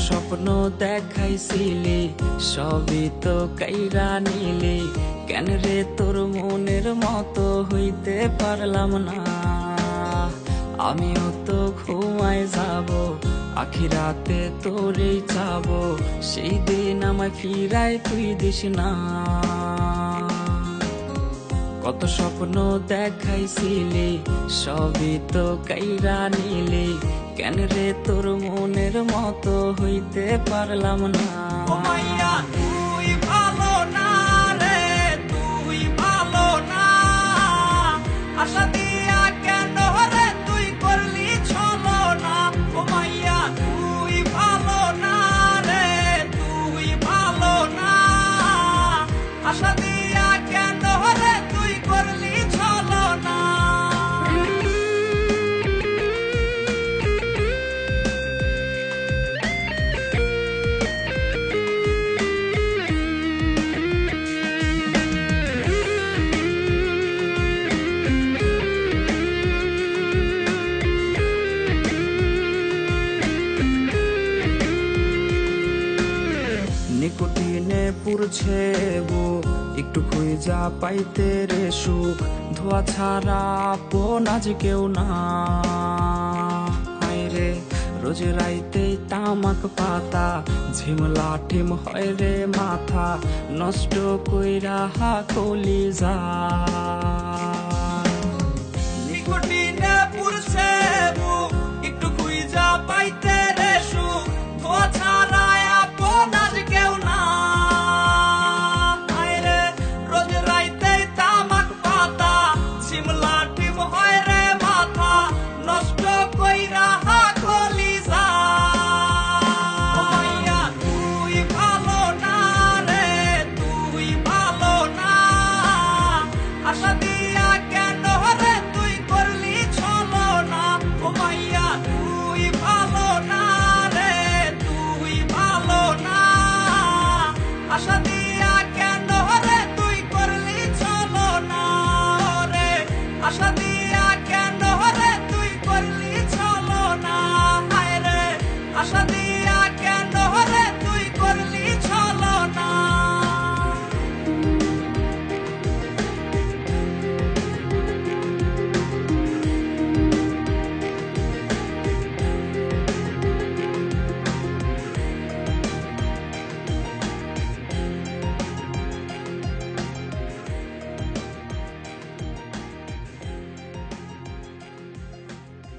স্বপ্ন দেখাইছিলি সবই তো কাইরা নিলি, কেন রে তোর মনের মতো হইতে পারলাম না। আমিও তো ঘুমায় যাব, আখিরাতে তোরেই চাবো, সেই দিন আমায় ফিরায় তুই দিস না। কত স্বপ্ন দেখাইছিলি সবই তো কাইরা নিলি, কেন রে তোর মনের মতো হইতে পারলাম না। ও মাইয়া তুই ভালো না রে, তুই ভালো না, আশা দিয়া কেন রে তুই করলি ছলো না। ও মাইয়া তুই ভালো না রে, তুই ভালো না, আশা দিয়া কেন রে তুই করলি ছলো না। নিকোটিনে পুরছে বুক, একটু খুঁজা পাইতে রে সুখ, ধোয়া ছাড়া আপন আজ কেউ না। হায় রে রোজ রাইতে তামাক পাতা, ঝিমলা ঠিম হয় রে মাথা, নষ্ট কইরা হা কলিজা।